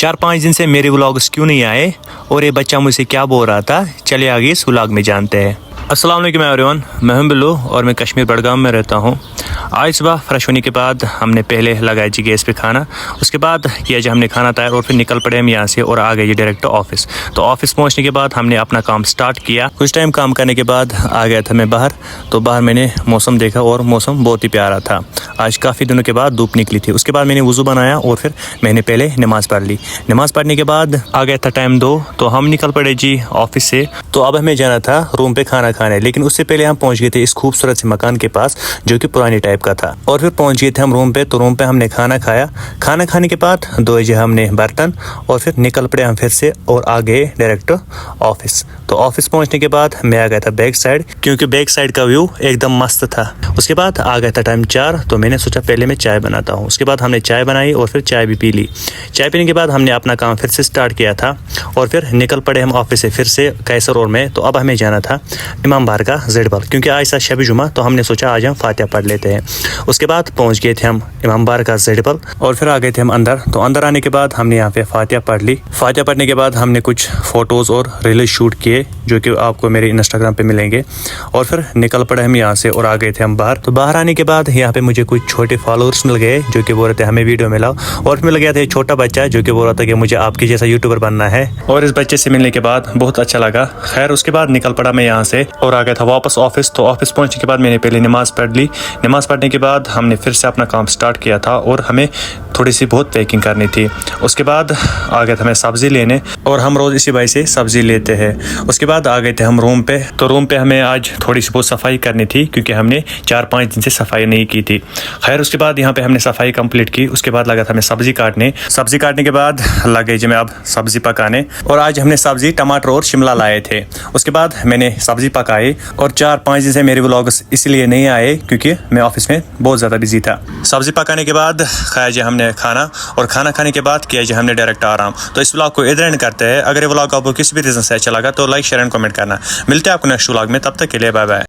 4-5 दिन से मेरे व्लॉग्स क्यों नहीं आए और ये बच्चा मुझसे क्या बोल रहा था, चलिए आगे इस व्लॉग में जानते हैं। अस्सलाम वालेकुम एवरीवन, मैं हूं बिल्लू और मैं कश्मीर बडगाम में रहता हूं। आज सुबह फ्रेश होने के बाद हमने पहले लगाया जी गैस पे खाना, उसके बाद किया जी हमने खाना तैयार और फिर निकल पड़े हम यहाँ से और आ गए जी डायरेक्ट ऑफिस। तो ऑफिस पहुँचने के बाद हमने अपना काम स्टार्ट किया। कुछ टाइम काम करने के बाद आ गया था मैं बाहर। तो बाहर मैंने मौसम देखा और मौसम बहुत ही प्यारा था। आज काफ़ी दिनों के बाद धूप निकली थी। उसके बाद मैंने वज़ू बनाया और फिर मैंने पहले नमाज़ पढ़ ली। नमाज़ पढ़ने के बाद आ गया था टाइम 2, तो हम निकल पड़े जी ऑफिस से। तो अब हमें जाना था रूम पे खाना खाने, लेकिन उससे पहले हम पहुंच गए थे इस खूबसूरत से मकान के पास जो कि पुरानी टाइप का था। और फिर पहुंच गए थे हम रूम पे। तो रूम पे हमने खाना खाया। खाना खाने के बाद धोए जी हमने बर्तन और फिर निकल पड़े हम फिर से और आ गए डायरेक्ट ऑफिस। तो ऑफिस पहुंचने के बाद मैं आ गया था बैक साइड, क्योंकि बैक साइड का व्यू एकदम मस्त था। उसके बाद आ गया था टाइम 4, तो मैंने सोचा पहले मैं चाय बनाता हूँ। उसके बाद हमने चाय बनाई और फिर चाय भी पी ली। चाय पीने के बाद हमने अपना काम फिर से स्टार्ट किया था और फिर निकल पड़े हम ऑफिस से फिर से कैसर और में। तो अब हमें जाना था इमाम बार का ज़ेडबल, क्योंकि आज था शब जुमा, तो हमने सोचा आज हम फातिहा पढ़ लेते हैं। उसके बाद पहुंच गए थे हम इमाम बार का ज़ेडबल और फिर आ गए थे हम अंदर। तो अंदर आने के बाद हमने यहाँ पे फातिहा पढ़ ली। फातिहा पढ़ने के बाद हमने कुछ फ़ोटोज़ और रील्स शूट किए जो कि आपको मेरे इंस्टाग्राम पे मिलेंगे। और फिर निकल पड़े हम यहाँ से और आ गए थे हम बाहर। तो बाहर आने के बाद यहाँ पे मुझे कुछ छोटे फॉलोअर्स मिल गए जो कि बोल रहे थे हमें वीडियो मिलाओ। और मिल गया था एक छोटा बच्चा जो कि बोल रहा था कि मुझे आपके जैसा यूट्यूबर बनना है। और इस बच्चे से मिलने के बाद बहुत अच्छा लगा। खैर उसके बाद निकल पड़ा मैं यहाँ से और आ गया था वापस ऑफिस। तो ऑफिस पहुँचने के बाद मैंने पहले नमाज़ पढ़ ली। नमाज़ पढ़ने के बाद हमने फिर से अपना काम स्टार्ट किया था और हमें थोड़ी सी बहुत पैकिंग करनी थी। उसके बाद आ गया था मैं सब्ज़ी लेने और हम रोज़ इसी भाई से सब्ज़ी लेते हैं। उसके बाद आ गए थे हम रूम पे। तो रूम पे हमें आज थोड़ी सी बहुत सफाई करनी थी क्योंकि हमने 4-5 दिन से सफाई नहीं की थी। खैर उसके बाद यहाँ पे हमने सफाई कंप्लीट की। उसके बाद लगा था मैं सब्ज़ी काटने। सब्ज़ी काटने के बाद लग गई जी मैं अब सब्ज़ी पकाने। और आज हमने सब्ज़ी टमाटर और शिमला लाए थे। उसके बाद मैंने सब्ज़ी पकाई और 4-5 दिन से मेरे व्लॉग्स इसलिए नहीं आए क्योंकि मैं ऑफिस में बहुत ज़्यादा बिजी था। सब्ज़ी पकाने के बाद खाया जी हमने खाना और खाना खाने के बाद किया जी हमने डायरेक्ट आराम। तो इस व्लॉग को इधर एंड करते हैं। अगर ये व्लॉग आपको किसी भी रीज़न से अच्छा लगा तो लाइक शेयर एंड कमेंट करना। मिलते हैं आपको नेक्स्ट व्लॉग में, तब तक के लिए बाय बाय।